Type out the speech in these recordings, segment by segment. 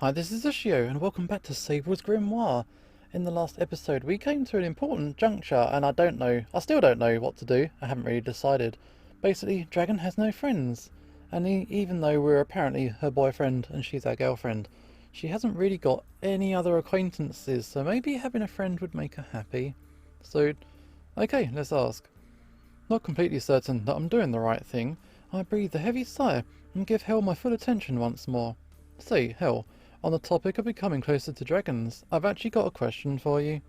Hi, this is Ushio, and welcome back to Sable's Grimoire. In the last episode, we came to an important juncture, and I still don't know what to do. I haven't really decided. Basically, Dragon has no friends, and even though we're apparently her boyfriend and she's our girlfriend, she hasn't really got any other acquaintances, so maybe having a friend would make her happy. So, okay, let's ask. Not completely certain that I'm doing the right thing, I breathe a heavy sigh and give Hel my full attention once more. Say, Hel, on the topic of becoming closer to dragons, I've actually got a question for you.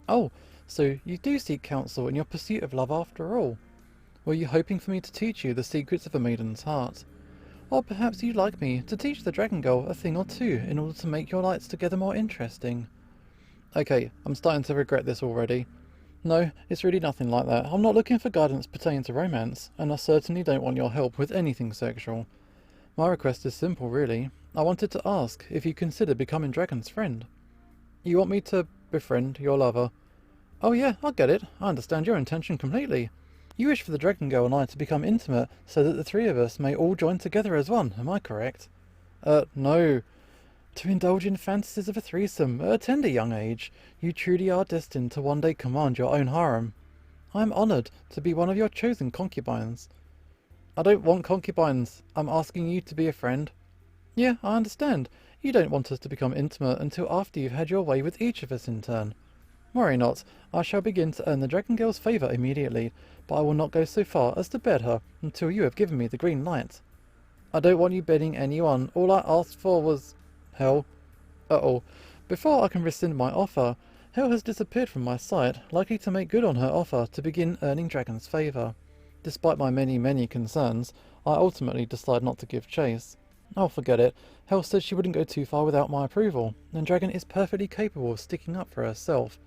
Oh, so you do seek counsel in your pursuit of love after all? Were you hoping for me to teach you the secrets of a maiden's heart? Or perhaps you'd like me to teach the dragon girl a thing or two in order to make your lights together more interesting? Okay, I'm starting to regret this already. No, it's really nothing like that. I'm not looking for guidance pertaining to romance, and I certainly don't want your help with anything sexual. My request is simple, really. I wanted to ask if you consider becoming Dragon's friend. You want me to befriend your lover? Oh yeah, I get it. I understand your intention completely. You wish for the Dragon Girl and I to become intimate so that the three of us may all join together as one, am I correct? No. To indulge in fantasies of a threesome at a tender young age, you truly are destined to one day command your own harem. I am honoured to be one of your chosen concubines. I don't want concubines. I'm asking you to be a friend. Yeah, I understand. You don't want us to become intimate until after you've had your way with each of us in turn. Worry not, I shall begin to earn the Dragon Girl's favour immediately, but I will not go so far as to bed her until you have given me the green light. I don't want you bedding anyone. All I asked for was... Hel. Uh-oh. Before I can rescind my offer, Hel has disappeared from my sight, likely to make good on her offer to begin earning Dragon's favour. Despite my many concerns, I ultimately decide not to give chase. Oh, forget it. Hel said she wouldn't go too far without my approval, and Dragon is perfectly capable of sticking up for herself.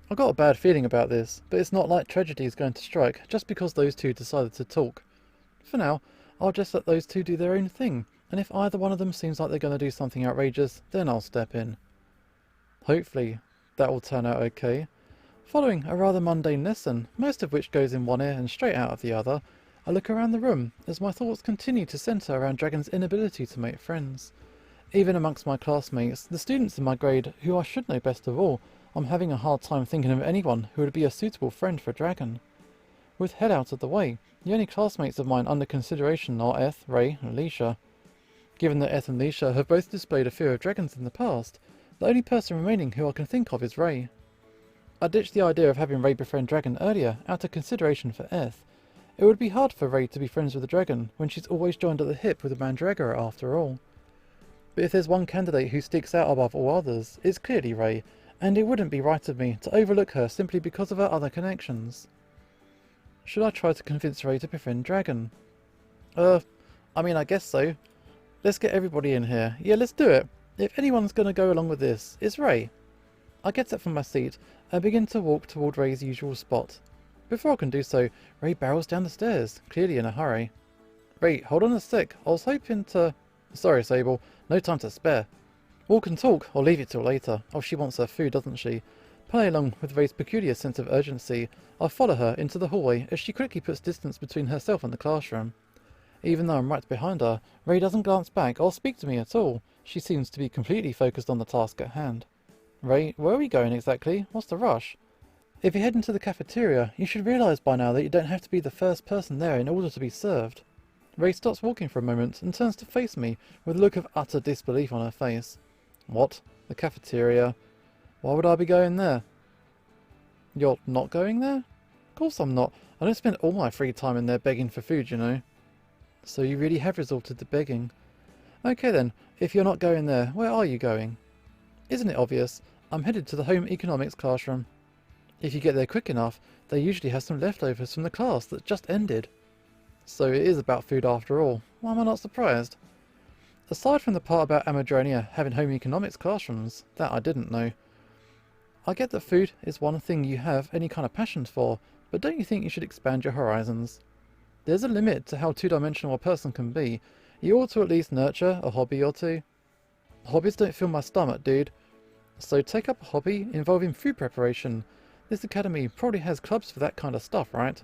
I got a bad feeling about this, but it's not like tragedy is going to strike just because those two decided to talk. For now, I'll just let those two do their own thing, and if either one of them seems like they're going to do something outrageous, then I'll step in. Hopefully, that will turn out okay. Following a rather mundane lesson, most of which goes in one ear and straight out of the other, I look around the room as my thoughts continue to centre around Dragon's inability to make friends. Even amongst my classmates, the students in my grade, who I should know best of all, I'm having a hard time thinking of anyone who would be a suitable friend for Dragon. With Head out of the way, the only classmates of mine under consideration are Eth, Ray, and Leisha. Given that Eth and Leisha have both displayed a fear of dragons in the past, the only person remaining who I can think of is Ray. I ditched the idea of having Ray befriend Dragon earlier out of consideration for Eth. It would be hard for Ray to be friends with a dragon when she's always joined at the hip with a mandragora after all. But if there's one candidate who sticks out above all others, it's clearly Ray, and it wouldn't be right of me to overlook her simply because of her other connections. Should I try to convince Ray to befriend Dragon? I guess so. Let's get everybody in here. Yeah, let's do it. If anyone's gonna go along with this, it's Ray. I get up from my seat and begin to walk toward Ray's usual spot. Before I can do so, Ray barrels down the stairs, clearly in a hurry. Ray, hold on a sec. I was hoping to... Sorry, Sable. No time to spare. Walk and talk, or leave it till later. Oh, she wants her food, doesn't she? Playing along with Ray's peculiar sense of urgency, I follow her into the hallway as she quickly puts distance between herself and the classroom. Even though I'm right behind her, Ray doesn't glance back or speak to me at all. She seems to be completely focused on the task at hand. Ray, where are we going exactly? What's the rush? If you head into the cafeteria, you should realise by now that you don't have to be the first person there in order to be served. Ray stops walking for a moment and turns to face me with a look of utter disbelief on her face. What? The cafeteria? Why would I be going there? You're not going there? Of course I'm not. I don't spend all my free time in there begging for food, you know. So you really have resorted to begging. Okay then, if you're not going there, where are you going? Isn't it obvious? I'm headed to the home economics classroom. If you get there quick enough, they usually have some leftovers from the class that just ended. So it is about food after all. Why am I not surprised? Aside from the part about Amadronia having home economics classrooms, that I didn't know. I get that food is one thing you have any kind of passion for, but don't you think you should expand your horizons? There's a limit to how two-dimensional a person can be. You ought to at least nurture a hobby or two. Hobbies don't fill my stomach, dude. So take up a hobby involving food preparation. This academy probably has clubs for that kind of stuff, right?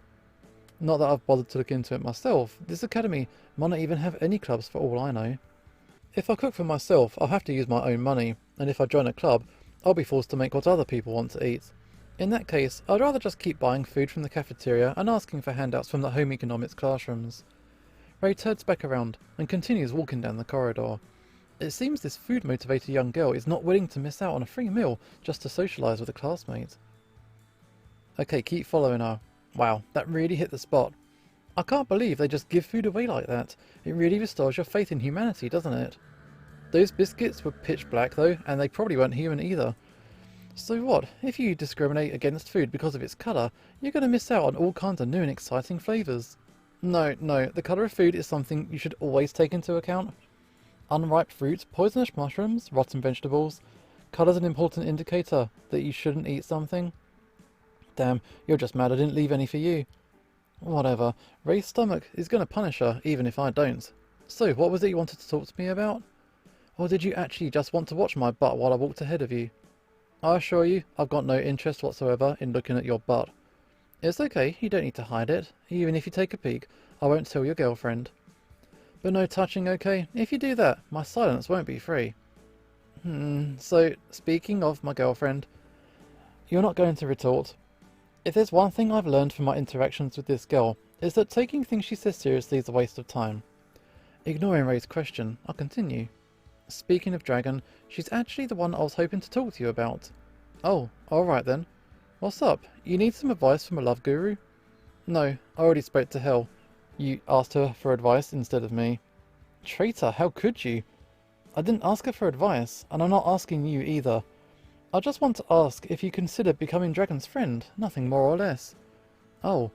Not that I've bothered to look into it myself. This academy might not even have any clubs for all I know. If I cook for myself, I'll have to use my own money, and if I join a club, I'll be forced to make what other people want to eat. In that case, I'd rather just keep buying food from the cafeteria and asking for handouts from the home economics classrooms. Ray turns back around and continues walking down the corridor. It seems this food-motivated young girl is not willing to miss out on a free meal just to socialise with a classmate. Okay, keep following her. Wow, that really hit the spot. I can't believe they just give food away like that. It really restores your faith in humanity, doesn't it? Those biscuits were pitch black though, and they probably weren't human either. So what, if you discriminate against food because of its colour, you're going to miss out on all kinds of new and exciting flavours. No, the colour of food is something you should always take into account. Unripe fruit, poisonous mushrooms, rotten vegetables. Colour's an important indicator that you shouldn't eat something. Damn, you're just mad I didn't leave any for you. Whatever, Ray's stomach is going to punish her even if I don't. So, what was it you wanted to talk to me about? Or did you actually just want to watch my butt while I walked ahead of you? I assure you, I've got no interest whatsoever in looking at your butt. It's okay, you don't need to hide it. Even if you take a peek, I won't tell your girlfriend. But no touching, okay? If you do that, my silence won't be free. So, speaking of my girlfriend, you're not going to retort. If there's one thing I've learned from my interactions with this girl, it's that taking things she says seriously is a waste of time. Ignoring Ray's question, I'll continue. Speaking of Dragon, she's actually the one I was hoping to talk to you about. Oh, alright then. What's up? You need some advice from a love guru? No, I already spoke to Hel. You asked her for advice instead of me. Traitor, how could you? I didn't ask her for advice, and I'm not asking you either. I just want to ask if you consider becoming Dragon's friend, nothing more or less. Oh,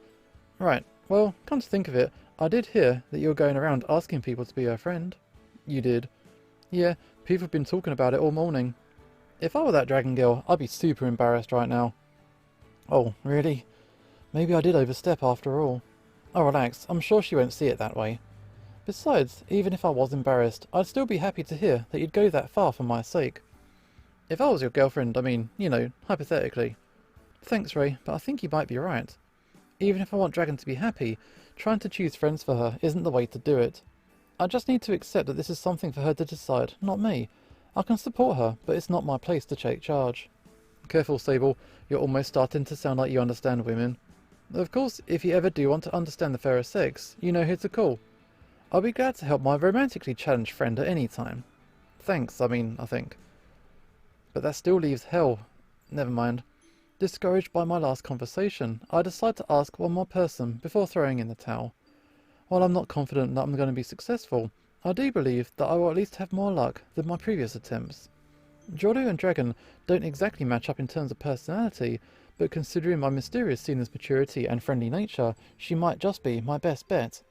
right. Well, come to think of it, I did hear that you were going around asking people to be her friend. You did. Yeah, people have been talking about it all morning. If I were that dragon girl, I'd be super embarrassed right now. Oh, really? Maybe I did overstep after all. Oh, relax, I'm sure she won't see it that way. Besides, even if I was embarrassed, I'd still be happy to hear that you'd go that far for my sake. If I was your girlfriend, I mean, you know, hypothetically. Thanks, Ray, but I think you might be right. Even if I want Dragon to be happy, trying to choose friends for her isn't the way to do it. I just need to accept that this is something for her to decide, not me. I can support her, but it's not my place to take charge. Careful, Sable, you're almost starting to sound like you understand women. Of course, if you ever do want to understand the fairer sex, you know who to call. I'll be glad to help my romantically challenged friend at any time. Thanks, I think. But that still leaves Hel. Never mind. Discouraged by my last conversation, I decide to ask one more person before throwing in the towel. While I'm not confident that I'm going to be successful, I do believe that I will at least have more luck than my previous attempts. Jory and Dragon don't exactly match up in terms of personality, but considering my mysterious Sina's maturity and friendly nature, she might just be my best bet.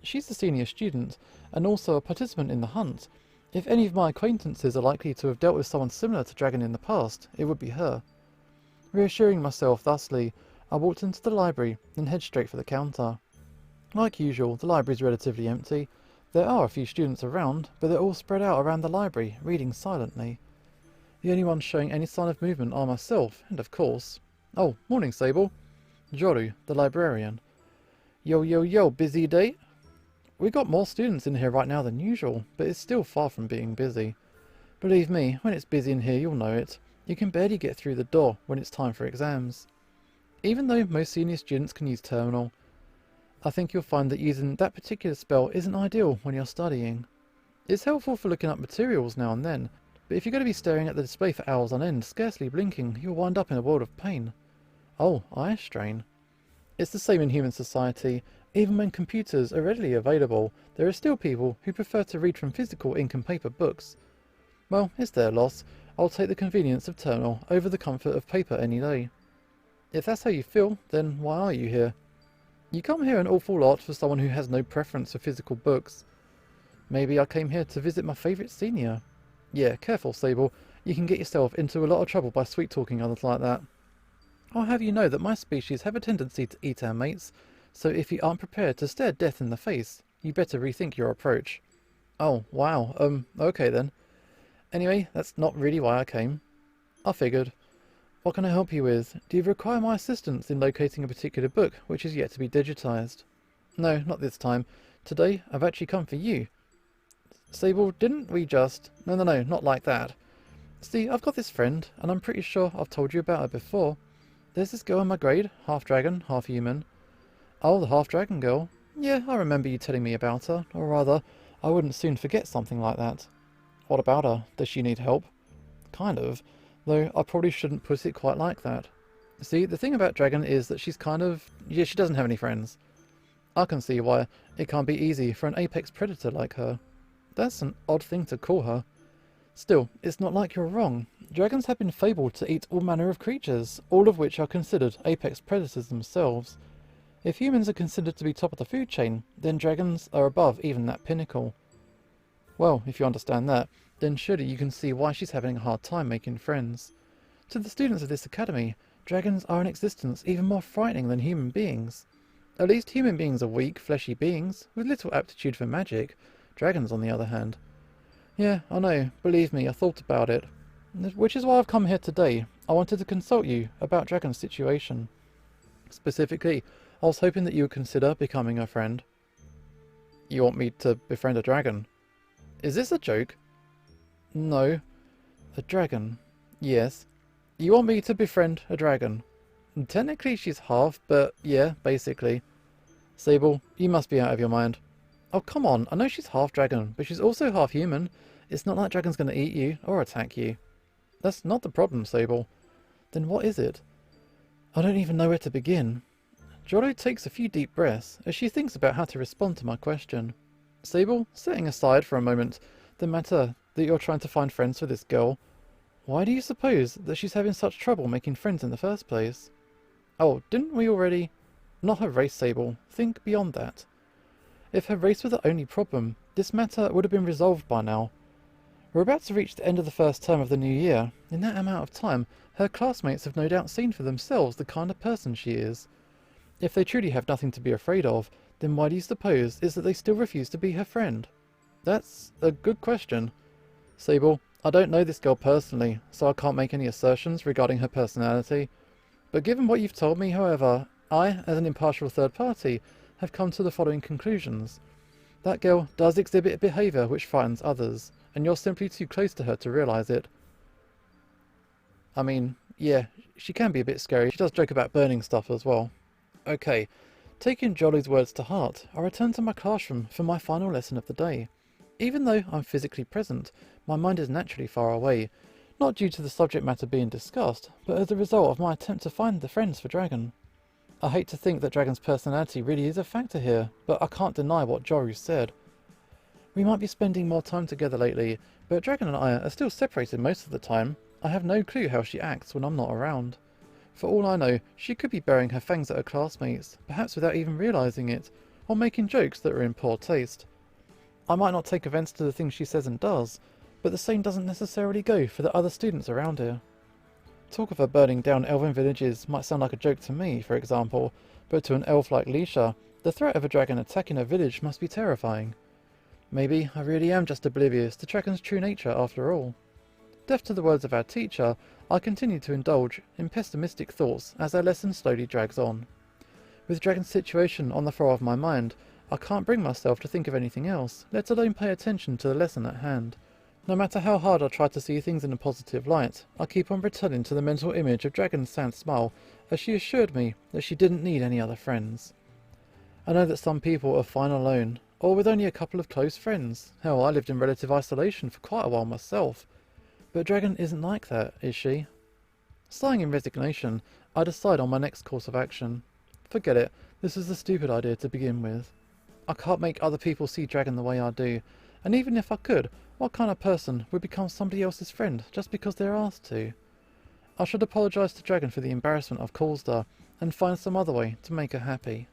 She's the senior student, and also a participant in the hunt. If any of my acquaintances are likely to have dealt with someone similar to Dragon in the past, it would be her. Reassuring myself thusly, I walked into the library and head straight for the counter. Like usual, the library is relatively empty. There are a few students around, but they're all spread out around the library, reading silently. The only ones showing any sign of movement are myself, and of course... Oh, morning, Sable. Jory, the librarian. Yo, busy day? We got more students in here right now than usual, but it's still far from being busy. Believe me, when it's busy in here you'll know it. You can barely get through the door when it's time for exams. Even though most senior students can use Terminal, I think you'll find that using that particular spell isn't ideal when you're studying. It's helpful for looking up materials now and then, but if you're going to be staring at the display for hours on end, scarcely blinking, you'll wind up in a world of pain. Oh, eye strain. It's the same in human society. Even when computers are readily available, there are still people who prefer to read from physical ink and paper books. Well, it's their loss. I'll take the convenience of Terminal over the comfort of paper any day. If that's how you feel, then why are you here? You come here an awful lot for someone who has no preference for physical books. Maybe I came here to visit my favourite senior. Yeah, careful, Sable. You can get yourself into a lot of trouble by sweet-talking others like that. I'll have you know that my species have a tendency to eat our mates, so if you aren't prepared to stare death in the face, you better rethink your approach. Oh, wow, okay then. Anyway, that's not really why I came. I figured. What can I help you with? Do you require my assistance in locating a particular book which is yet to be digitized? No, not this time. Today, I've actually come for you. Sable, didn't we just... No, not like that. See, I've got this friend, and I'm pretty sure I've told you about her before. There's this girl in my grade, half dragon, half human. Oh, the half dragon girl. Yeah, I remember you telling me about her, or rather, I wouldn't soon forget something like that. What about her? Does she need help? Kind of, though I probably shouldn't put it quite like that. See, the thing about Dragon is that she's kind of... yeah, she doesn't have any friends. I can see why it can't be easy for an apex predator like her. That's an odd thing to call her. Still, it's not like you're wrong. Dragons have been fabled to eat all manner of creatures, all of which are considered apex predators themselves. If humans are considered to be top of the food chain, then dragons are above even that pinnacle. Well, if you understand that, then surely you can see why she's having a hard time making friends. To the students of this academy, dragons are in existence even more frightening than human beings. At least human beings are weak, fleshy beings, with little aptitude for magic. Dragons, on the other hand. Yeah, I know, believe me, I thought about it. Which is why I've come here today. I wanted to consult you about Dragon's situation. Specifically, I was hoping that you would consider becoming a friend. You want me to befriend a dragon? Is this a joke? No. A dragon. Yes. You want me to befriend a dragon? Technically she's half, but yeah, basically. Sable, you must be out of your mind. Oh come on, I know she's half dragon, but she's also half human. It's not like Dragon's gonna eat you, or attack you. That's not the problem, Sable. Then what is it? I don't even know where to begin. Jory takes a few deep breaths as she thinks about how to respond to my question. Sable, setting aside for a moment the matter that you're trying to find friends for this girl, why do you suppose that she's having such trouble making friends in the first place? Oh, didn't we already... Not her race, Sable. Think beyond that. If her race were the only problem, this matter would have been resolved by now. We're about to reach the end of the first term of the new year. In that amount of time, her classmates have no doubt seen for themselves the kind of person she is. If they truly have nothing to be afraid of, then why do you suppose is that they still refuse to be her friend? That's a good question. Sable, I don't know this girl personally, so I can't make any assertions regarding her personality. But given what you've told me, however, I, as an impartial third party, have come to the following conclusions. That girl does exhibit a behaviour which frightens others, and you're simply too close to her to realise it. I mean, yeah, she can be a bit scary. She does joke about burning stuff as well. Okay, taking Jolly's words to heart, I return to my classroom for my final lesson of the day. Even though I'm physically present, my mind is naturally far away, not due to the subject matter being discussed, but as a result of my attempt to find the friends for Dragon. I hate to think that Dragon's personality really is a factor here, but I can't deny what Jory said. We might be spending more time together lately, but Dragon and I are still separated most of the time. I have no clue how she acts when I'm not around. For all I know, she could be burying her fangs at her classmates, perhaps without even realising it, or making jokes that are in poor taste. I might not take offence to the things she says and does, but the same doesn't necessarily go for the other students around here. Talk of her burning down elven villages might sound like a joke to me, for example, but to an elf like Leisha, the threat of a dragon attacking her village must be terrifying. Maybe I really am just oblivious to Dragon's true nature after all. Deaf to the words of our teacher, I continue to indulge in pessimistic thoughts as our lesson slowly drags on. With Dragon's situation on the fore of my mind, I can't bring myself to think of anything else, let alone pay attention to the lesson at hand. No matter how hard I try to see things in a positive light, I keep on returning to the mental image of Dragon's sad smile as she assured me that she didn't need any other friends. I know that some people are fine alone, or with only a couple of close friends. Hell, I lived in relative isolation for quite a while myself. But Dragon isn't like that, is she? Sighing in resignation, I decide on my next course of action. Forget it, this is a stupid idea to begin with. I can't make other people see Dragon the way I do, and even if I could, what kind of person would become somebody else's friend just because they're asked to? I should apologise to Dragon for the embarrassment I've caused her, and find some other way to make her happy.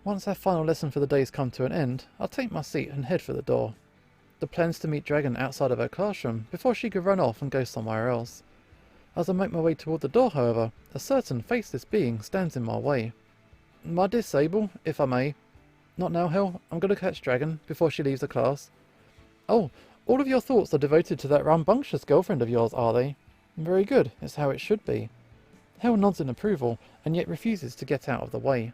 Once our final lesson for the day's come to an end, I'll take my seat and head for the door. The plan's to meet Dragon outside of her classroom before she could run off and go somewhere else. As I make my way toward the door, however, a certain faceless being stands in my way. My dear Sable, if I may. Not now, Hell. I'm going to catch Dragon before she leaves the class. Oh, all of your thoughts are devoted to that rambunctious girlfriend of yours, are they? Very good, it's how it should be. Hell nods in approval, and yet refuses to get out of the way.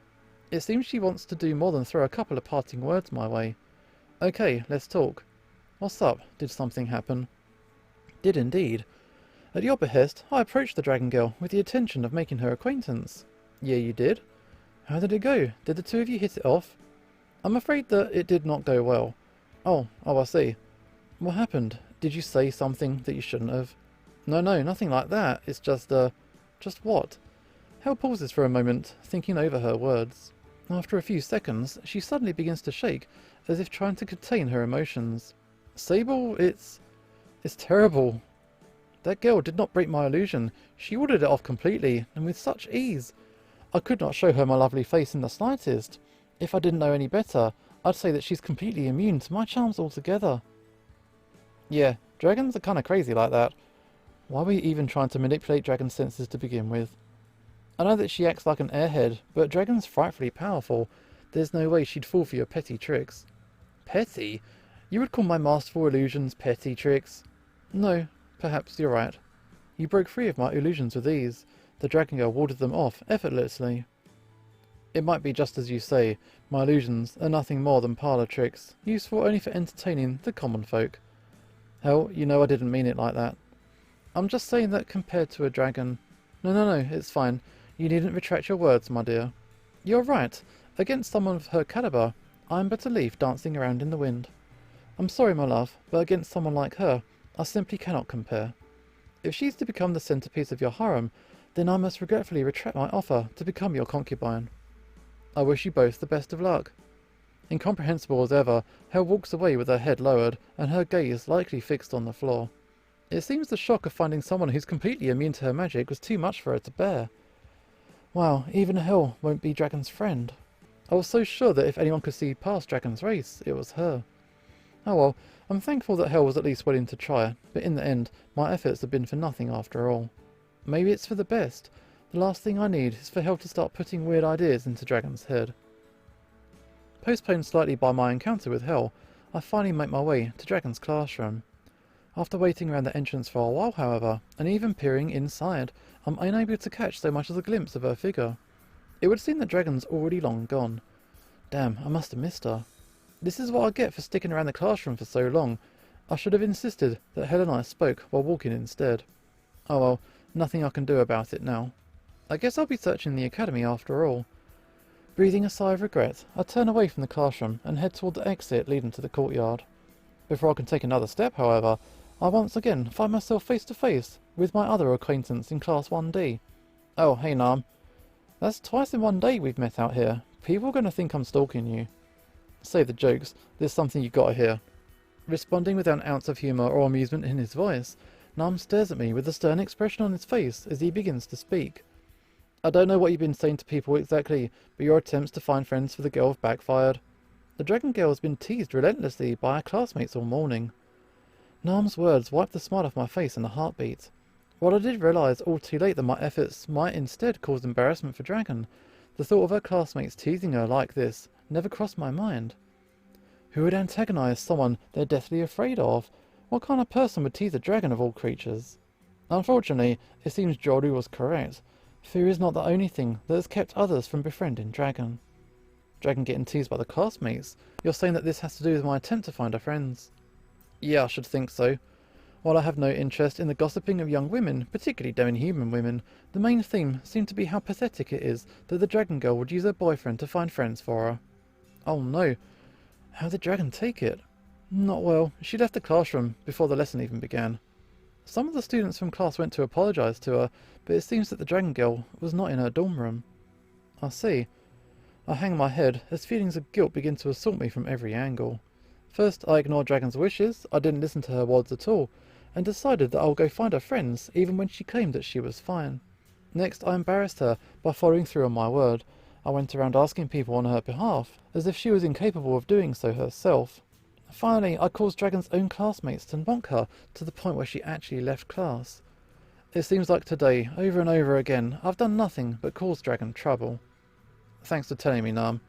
It seems she wants to do more than throw a couple of parting words my way. Okay, let's talk. What's up? Did something happen? Did indeed. At your behest, I approached the Dragon Girl with the intention of making her acquaintance. Yeah, you did? How did it go? Did the two of you hit it off? I'm afraid that it did not go well. Oh, I see. What happened? Did you say something that you shouldn't have? No, nothing like that. It's just what? Hel pauses for a moment, thinking over her words. After a few seconds, she suddenly begins to shake, as if trying to contain her emotions. Sable, it's terrible. That girl did not break my illusion. She ordered it off completely, and with such ease. I could not show her my lovely face in the slightest. If I didn't know any better, I'd say that she's completely immune to my charms altogether. Yeah, dragons are kinda crazy like that. Why were you even trying to manipulate dragon senses to begin with? I know that she acts like an airhead, but dragon's frightfully powerful. There's no way she'd fall for your petty tricks. Petty? You would call my masterful illusions petty tricks? No, perhaps you're right. You broke free of my illusions with ease. The Dragon Girl warded them off effortlessly. It might be just as you say. My illusions are nothing more than parlour tricks, useful only for entertaining the common folk. Hell, you know I didn't mean it like that. I'm just saying that compared to a dragon... No, it's fine. You needn't retract your words, my dear. You're right. Against someone of her calibre, I'm but a leaf dancing around in the wind. I'm sorry, my love, but against someone like her, I simply cannot compare. If she's to become the centrepiece of your harem, then I must regretfully retract my offer to become your concubine. I wish you both the best of luck. Incomprehensible as ever, Hel walks away with her head lowered and her gaze likely fixed on the floor. It seems the shock of finding someone who's completely immune to her magic was too much for her to bear. Wow, even Hel won't be Dragon's friend. I was so sure that if anyone could see past Dragon's race, it was her. Oh well, I'm thankful that Hel was at least willing to try, but in the end, my efforts have been for nothing after all. Maybe it's for the best. The last thing I need is for Hel to start putting weird ideas into Dragon's head. Postponed slightly by my encounter with Hel, I finally make my way to Dragon's classroom. After waiting around the entrance for a while, however, and even peering inside, I'm unable to catch so much as a glimpse of her figure. It would seem that Dragon's already long gone. Damn, I must have missed her. This is what I get for sticking around the classroom for so long. I should have insisted that Hel and I spoke while walking instead. Oh well, nothing I can do about it now. I guess I'll be searching the academy after all. Breathing a sigh of regret, I turn away from the classroom and head toward the exit leading to the courtyard. Before I can take another step, however, I once again find myself face to face with my other acquaintance in Class 1D. Oh, hey Nam. That's twice in one day we've met out here. People are going to think I'm stalking you. Save the jokes, there's something you gotta hear. Responding without an ounce of humour or amusement in his voice, Nam stares at me with a stern expression on his face as he begins to speak. I don't know what you've been saying to people exactly, but your attempts to find friends for the girl have backfired. The Dragon Girl has been teased relentlessly by her classmates all morning. Nam's words wiped the smile off my face in a heartbeat. While I did realise all too late that my efforts might instead cause embarrassment for Dragon, the thought of her classmates teasing her like this never crossed my mind. Who would antagonise someone they're deathly afraid of? What kind of person would tease a dragon of all creatures? Unfortunately, it seems Jory was correct. Fear is not the only thing that has kept others from befriending Dragon. Dragon getting teased by the classmates? You're saying that this has to do with my attempt to find her friends? Yeah, I should think so. While I have no interest in the gossiping of young women, particularly demi-human women, the main theme seemed to be how pathetic it is that the Dragon Girl would use her boyfriend to find friends for her. Oh no. How did Dragon take it? Not well. She left the classroom before the lesson even began. Some of the students from class went to apologise to her, but it seems that the Dragon Girl was not in her dorm room. I see. I hang my head as feelings of guilt begin to assault me from every angle. First, I ignored Dragon's wishes, I didn't listen to her words at all, and decided that I'll go find her friends even when she claimed that she was fine. Next, I embarrassed her by following through on my word. I went around asking people on her behalf, as if she was incapable of doing so herself. Finally, I caused Dragon's own classmates to mock her to the point where she actually left class. It seems like today, over and over again, I've done nothing but cause Dragon trouble. Thanks for telling me, Nam.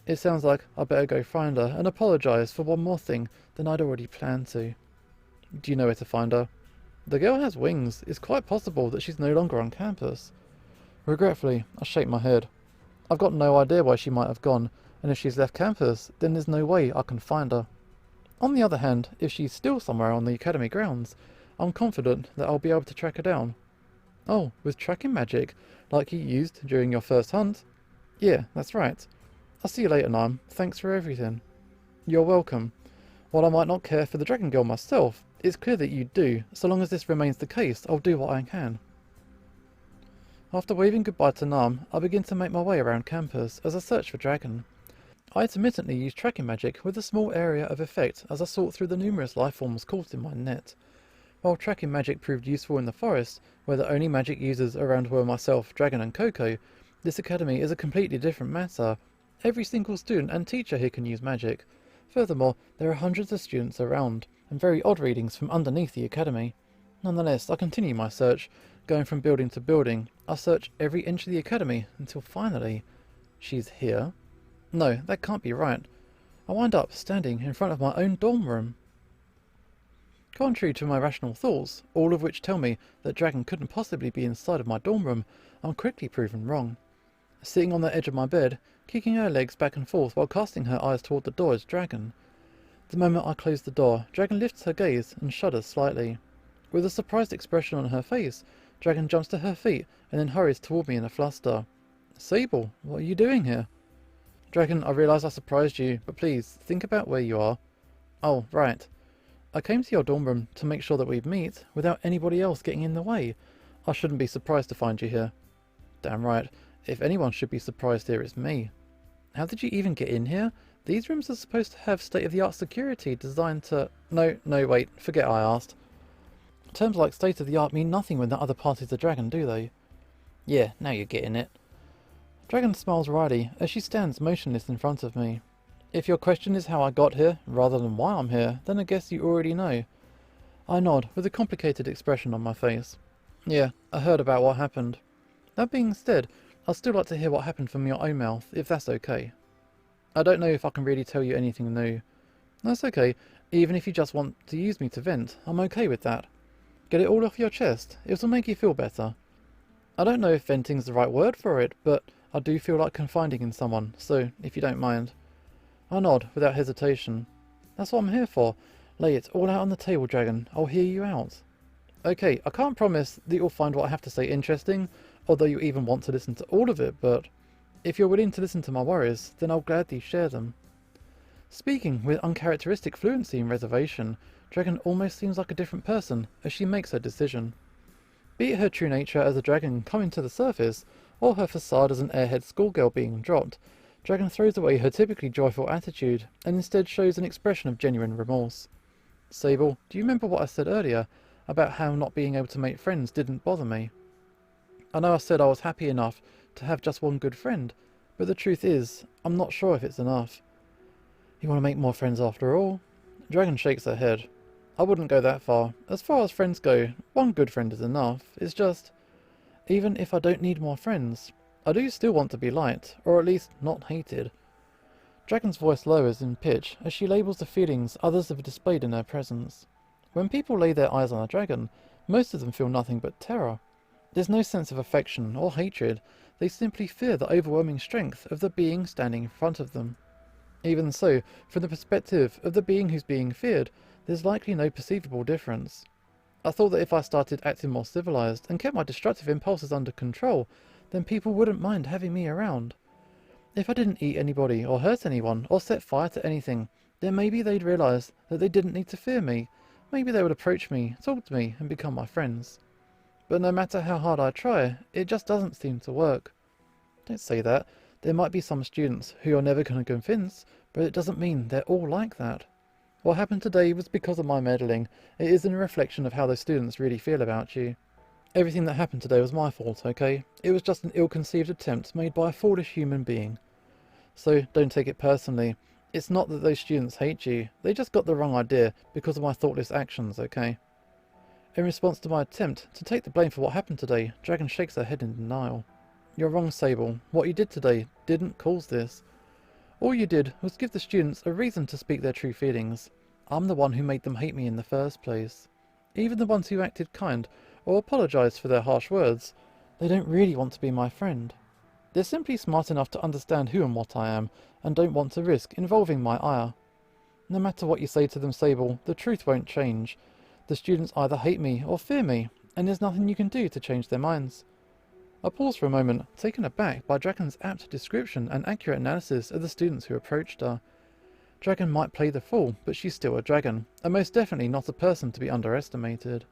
It sounds like I better go find her and apologise for one more thing than I'd already planned to. Do you know where to find her? The girl has wings. It's quite possible that she's no longer on campus. Regretfully, I shake my head. I've got no idea why she might have gone, and if she's left campus, then there's no way I can find her. On the other hand, if she's still somewhere on the academy grounds, I'm confident that I'll be able to track her down. Oh, with tracking magic, like you used during your first hunt? Yeah, that's right. I'll see you later, Naim. Thanks for everything. You're welcome. While I might not care for the Dragon Girl myself, it's clear that you do. So long as this remains the case, I'll do what I can. After waving goodbye to Naim, I begin to make my way around campus as I search for Dragon. I intermittently use tracking magic with a small area of effect as I sort through the numerous life forms caught in my net. While tracking magic proved useful in the forest, where the only magic users around were myself, Dragon and Coco, this academy is a completely different matter. Every single student and teacher here can use magic. Furthermore, there are hundreds of students around, and very odd readings from underneath the academy. Nonetheless, I continue my search, going from building to building. I search every inch of the academy until finally... She's here? No, that can't be right. I wind up standing in front of my own dorm room. Contrary to my rational thoughts, all of which tell me that Dragon couldn't possibly be inside of my dorm room, I'm quickly proven wrong. Sitting on the edge of my bed, kicking her legs back and forth while casting her eyes toward the door is Dragon. The moment I close the door, Dragon lifts her gaze and shudders slightly. With a surprised expression on her face, Dragon jumps to her feet and then hurries toward me in a fluster. Sable, what are you doing here? Dragon, I realise I surprised you, but please, think about where you are. Oh, right. I came to your dorm room to make sure that we'd meet, without anybody else getting in the way. I shouldn't be surprised to find you here. Damn right. If anyone should be surprised here, it's me. How did you even get in here? These rooms are supposed to have state-of-the-art security designed to... No, wait, forget I asked. Terms like state-of-the-art mean nothing when the other party's a dragon, do they? Yeah, now you're getting it. Dragon smiles wryly as she stands motionless in front of me. If your question is how I got here, rather than why I'm here, then I guess you already know. I nod, with a complicated expression on my face. Yeah, I heard about what happened. That being said, I'd still like to hear what happened from your own mouth, if that's okay. I don't know if I can really tell you anything new. That's okay, even if you just want to use me to vent, I'm okay with that. Get it all off your chest, it'll make you feel better. I don't know if venting's the right word for it, but I do feel like confiding in someone, so if you don't mind. I nod, without hesitation. That's what I'm here for. Lay it all out on the table, Dragon. I'll hear you out. Okay, I can't promise that you'll find what I have to say interesting, although you even want to listen to all of it, but if you're willing to listen to my worries, then I'll gladly share them. Speaking with uncharacteristic fluency and reservation, Dragon almost seems like a different person as she makes her decision. Be it her true nature as a dragon coming to the surface, or her facade as an airhead schoolgirl being dropped, Dragon throws away her typically joyful attitude and instead shows an expression of genuine remorse. Sable, do you remember what I said earlier about how not being able to make friends didn't bother me? I know I said I was happy enough to have just one good friend, but the truth is, I'm not sure if it's enough. You want to make more friends after all? Dragon shakes her head. I wouldn't go that far. As far as friends go, one good friend is enough. It's just, even if I don't need more friends, I do still want to be liked, or at least not hated. Dragon's voice lowers in pitch as she labels the feelings others have displayed in her presence. When people lay their eyes on a dragon, most of them feel nothing but terror. There's no sense of affection or hatred, they simply fear the overwhelming strength of the being standing in front of them. Even so, from the perspective of the being who's being feared, there's likely no perceivable difference. I thought that if I started acting more civilized and kept my destructive impulses under control, then people wouldn't mind having me around. If I didn't eat anybody or hurt anyone or set fire to anything, then maybe they'd realise that they didn't need to fear me. Maybe they would approach me, talk to me and become my friends. But no matter how hard I try, it just doesn't seem to work. Don't say that. There might be some students who you're never going to convince, but it doesn't mean they're all like that. What happened today was because of my meddling. It isn't a reflection of how those students really feel about you. Everything that happened today was my fault, okay? It was just an ill-conceived attempt made by a foolish human being. So don't take it personally. It's not that those students hate you. They just got the wrong idea because of my thoughtless actions, okay? In response to my attempt to take the blame for what happened today, Dragon shakes her head in denial. You're wrong, Sable. What you did today didn't cause this. All you did was give the students a reason to speak their true feelings. I'm the one who made them hate me in the first place. Even the ones who acted kind or apologised for their harsh words, they don't really want to be my friend. They're simply smart enough to understand who and what I am, and don't want to risk involving my ire. No matter what you say to them, Sable, the truth won't change. The students either hate me or fear me, and there's nothing you can do to change their minds. I paused for a moment, taken aback by Drakan's apt description and accurate analysis of the students who approached her. Drakan might play the fool, but she's still a dragon, and most definitely not a person to be underestimated.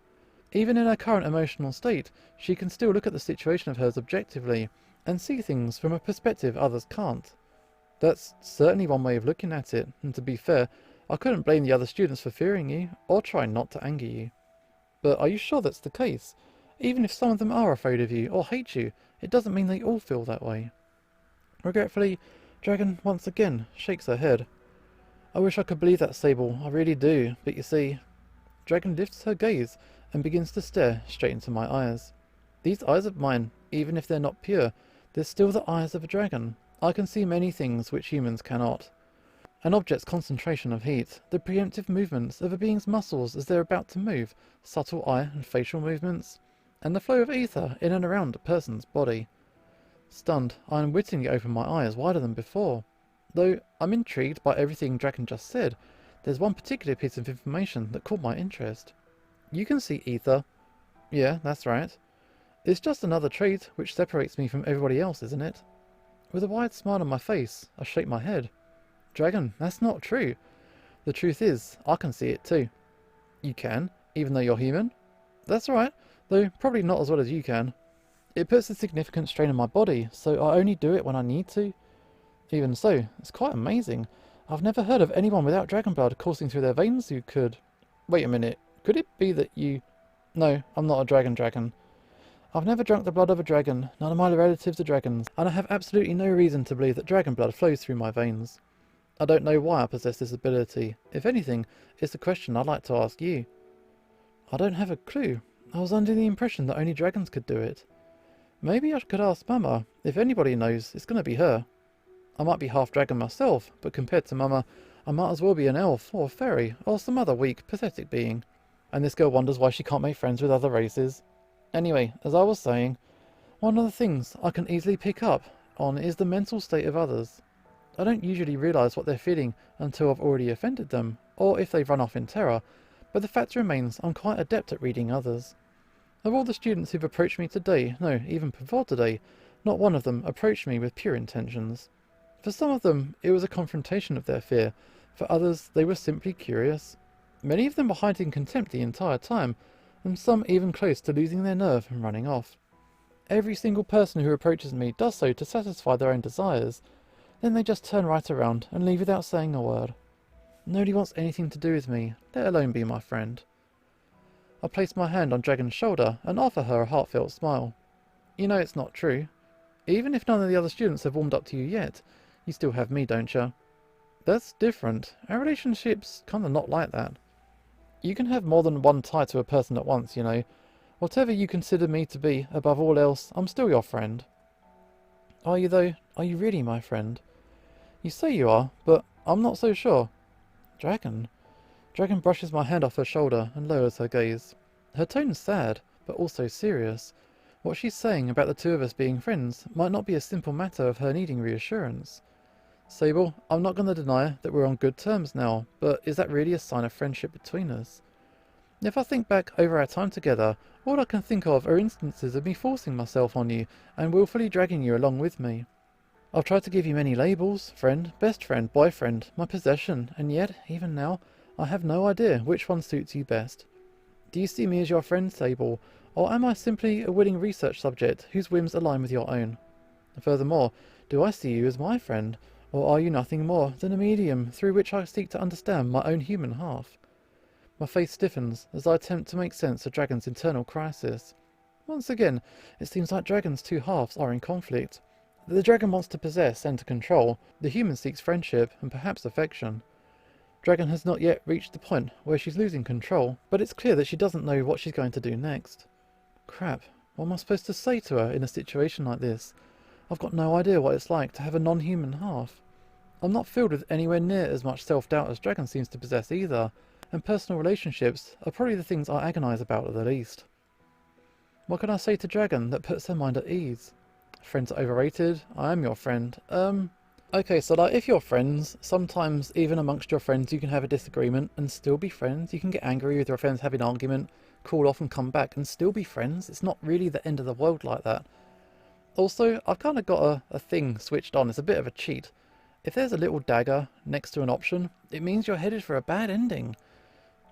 Even in her current emotional state, she can still look at the situation of hers objectively, and see things from a perspective others can't. That's certainly one way of looking at it, and to be fair, I couldn't blame the other students for fearing you, or trying not to anger you. But are you sure that's the case? Even if some of them are afraid of you, or hate you, it doesn't mean they all feel that way. Regretfully, Dragon once again shakes her head. I wish I could believe that, Sable, I really do, but you see... Dragon lifts her gaze and begins to stare straight into my eyes. These eyes of mine, even if they're not pure, they're still the eyes of a dragon. I can see many things which humans cannot. An object's concentration of heat, the preemptive movements of a being's muscles as they're about to move, subtle eye and facial movements, and the flow of ether in and around a person's body. Stunned, I unwittingly open my eyes wider than before. Though I'm intrigued by everything Drakan just said, there's one particular piece of information that caught my interest. You can see ether. Yeah, that's right. It's just another trait which separates me from everybody else, isn't it? With a wide smile on my face, I shake my head. Dragon, that's not true. The truth is, I can see it too. You can, even though you're human? That's right, though probably not as well as you can. It puts a significant strain on my body, so I only do it when I need to. Even so, it's quite amazing. I've never heard of anyone without dragon blood coursing through their veins who could... Wait a minute, could it be that you... No, I'm not a dragon. I've never drunk the blood of a dragon, none of my relatives are dragons, and I have absolutely no reason to believe that dragon blood flows through my veins. I don't know why I possess this ability. If anything, it's a question I'd like to ask you. I don't have a clue. I was under the impression that only dragons could do it. Maybe I could ask Mama. If anybody knows, it's going to be her. I might be half dragon myself, but compared to Mama, I might as well be an elf, or a fairy, or some other weak, pathetic being. And this girl wonders why she can't make friends with other races. Anyway, as I was saying, one of the things I can easily pick up on is the mental state of others. I don't usually realise what they're feeling until I've already offended them, or if they've run off in terror, but the fact remains I'm quite adept at reading others. Of all the students who've approached me today, no, even before today, not one of them approached me with pure intentions. For some of them, it was a confrontation of their fear. For others, they were simply curious. Many of them were hiding contempt the entire time, and some even close to losing their nerve and running off. Every single person who approaches me does so to satisfy their own desires. Then they just turn right around and leave without saying a word. Nobody wants anything to do with me, let alone be my friend. I place my hand on Dragon's shoulder and offer her a heartfelt smile. You know it's not true. Even if none of the other students have warmed up to you yet, you still have me, don't you? That's different. Our relationship's kinda not like that. You can have more than one tie to a person at once, you know. Whatever you consider me to be, above all else, I'm still your friend. Are you though? Are you really my friend? You say you are, but I'm not so sure. Dragon? Dragon brushes my hand off her shoulder and lowers her gaze. Her tone's sad, but also serious. What she's saying about the two of us being friends might not be a simple matter of her needing reassurance. Sable, I'm not going to deny that we're on good terms now, but is that really a sign of friendship between us? If I think back over our time together, all I can think of are instances of me forcing myself on you and willfully dragging you along with me. I've tried to give you many labels, friend, best friend, boyfriend, my possession, and yet, even now, I have no idea which one suits you best. Do you see me as your friend, Sable, or am I simply a willing research subject whose whims align with your own? Furthermore, do I see you as my friend, or are you nothing more than a medium through which I seek to understand my own human half? My face stiffens as I attempt to make sense of Dragon's internal crisis. Once again, it seems like Dragon's two halves are in conflict. The dragon wants to possess and to control, the human seeks friendship and perhaps affection. Dragon has not yet reached the point where she's losing control, but it's clear that she doesn't know what she's going to do next. Crap, what am I supposed to say to her in a situation like this? I've got no idea what it's like to have a non-human half. I'm not filled with anywhere near as much self-doubt as Dragon seems to possess either, and personal relationships are probably the things I agonise about at the least. What can I say to Dragon that puts her mind at ease? Friends are overrated. I am your friend. Okay, so like if you're friends, sometimes even amongst your friends you can have a disagreement and still be friends. You can get angry with your friends, have an argument, cool off and come back and still be friends. It's not really the end of the world like that. Also, I've kind of got a thing switched on. It's a bit of a cheat. If there's a little dagger next to an option, it means you're headed for a bad ending.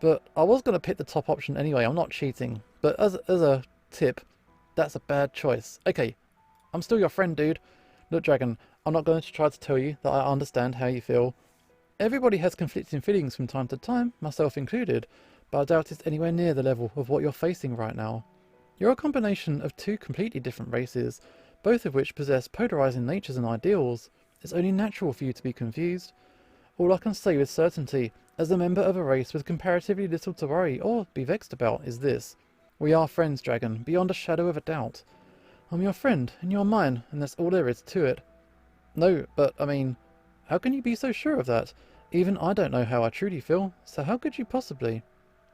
But I was going to pick the top option anyway. I'm not cheating. But as a tip, that's a bad choice. Okay, I'm still your friend, dude. Look, Dragon, I'm not going to try to tell you that I understand how you feel. Everybody has conflicting feelings from time to time, myself included, but I doubt it's anywhere near the level of what you're facing right now. You're a combination of two completely different races, both of which possess polarizing natures and ideals. It's only natural for you to be confused. All I can say with certainty, as a member of a race with comparatively little to worry or be vexed about, is this. We are friends, Dragon, beyond a shadow of a doubt. I'm your friend, and you're mine, and that's all there is to it. No, but, I mean, how can you be so sure of that? Even I don't know how I truly feel, so how could you possibly?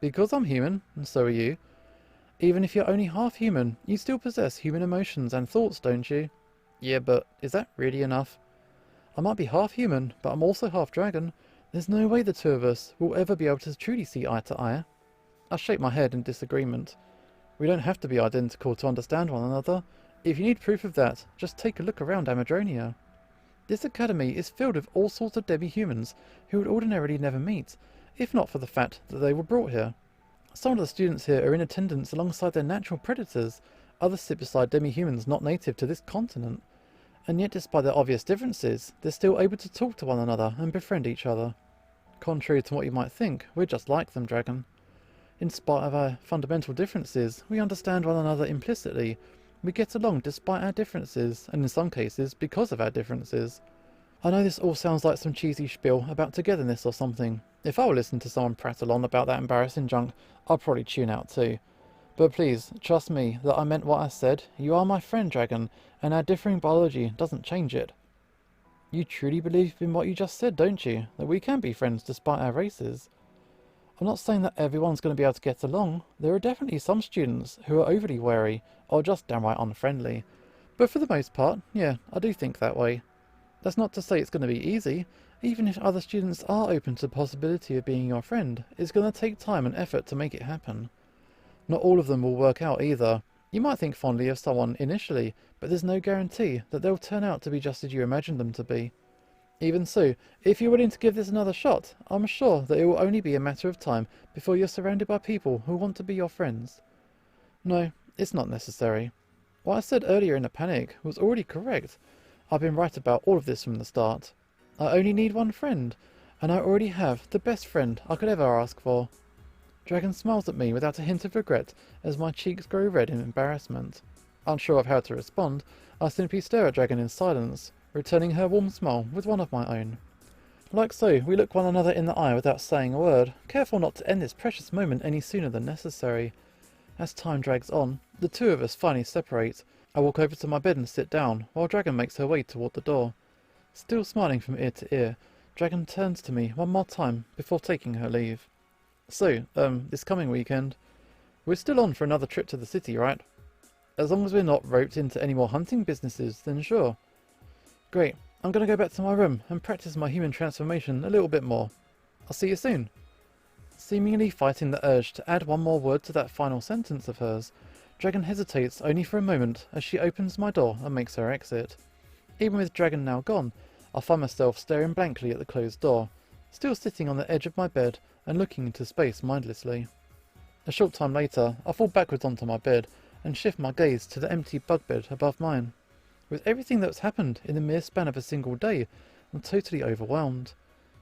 Because I'm human, and so are you. Even if you're only half human, you still possess human emotions and thoughts, don't you? Yeah, but is that really enough? I might be half human, but I'm also half dragon. There's no way the two of us will ever be able to truly see eye to eye. I shake my head in disagreement. We don't have to be identical to understand one another. If you need proof of that, just take a look around Amadronia. This academy is filled with all sorts of demi-humans who would ordinarily never meet, if not for the fact that they were brought here. Some of the students here are in attendance alongside their natural predators, others sit beside demi-humans not native to this continent. And yet despite their obvious differences, they're still able to talk to one another and befriend each other. Contrary to what you might think, we're just like them, Dragon. In spite of our fundamental differences, we understand one another implicitly. We get along despite our differences, and in some cases, because of our differences. I know this all sounds like some cheesy spiel about togetherness or something. If I were listening to someone prattle on about that embarrassing junk, I'd probably tune out too. But please, trust me that I meant what I said. You are my friend, Dragon, and our differing biology doesn't change it. You truly believe in what you just said, don't you? That we can be friends despite our races? I'm not saying that everyone's going to be able to get along. There are definitely some students who are overly wary, or just downright unfriendly. But for the most part, yeah, I do think that way. That's not to say it's going to be easy. Even if other students are open to the possibility of being your friend, it's going to take time and effort to make it happen. Not all of them will work out either. You might think fondly of someone initially, but there's no guarantee that they'll turn out to be just as you imagined them to be. Even so, if you're willing to give this another shot, I'm sure that it will only be a matter of time before you're surrounded by people who want to be your friends. No, it's not necessary. What I said earlier in a panic was already correct. I've been right about all of this from the start. I only need one friend, and I already have the best friend I could ever ask for. Dragon smiles at me without a hint of regret as my cheeks grow red in embarrassment. Unsure of how to respond, I simply stare at Dragon in silence, returning her warm smile with one of my own. Like so, we look one another in the eye without saying a word, careful not to end this precious moment any sooner than necessary. As time drags on, the two of us finally separate. I walk over to my bed and sit down, while Dragon makes her way toward the door. Still smiling from ear to ear, Dragon turns to me one more time before taking her leave. So, this coming weekend, we're still on for another trip to the city, right? As long as we're not roped into any more hunting businesses, then sure. Great, I'm going to go back to my room and practice my human transformation a little bit more. I'll see you soon. Seemingly fighting the urge to add one more word to that final sentence of hers, Dragon hesitates only for a moment as she opens my door and makes her exit. Even with Dragon now gone, I find myself staring blankly at the closed door, still sitting on the edge of my bed and looking into space mindlessly. A short time later, I fall backwards onto my bed and shift my gaze to the empty bug bed above mine. With everything that's happened in the mere span of a single day, I'm totally overwhelmed.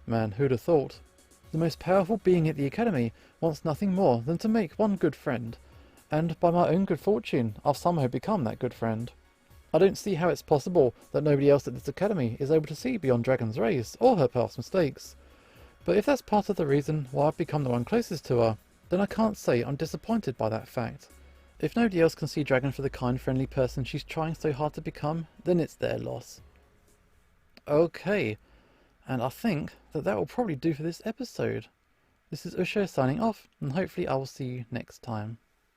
Man, who'd have thought? The most powerful being at the academy wants nothing more than to make one good friend, and by my own good fortune, I've somehow become that good friend. I don't see how it's possible that nobody else at this academy is able to see beyond Dragon's race or her past mistakes. But if that's part of the reason why I've become the one closest to her, then I can't say I'm disappointed by that fact. If nobody else can see Dragon for the kind, friendly person she's trying so hard to become, then it's their loss. Okay, and I think that will probably do for this episode. This is Usho signing off, and hopefully I will see you next time.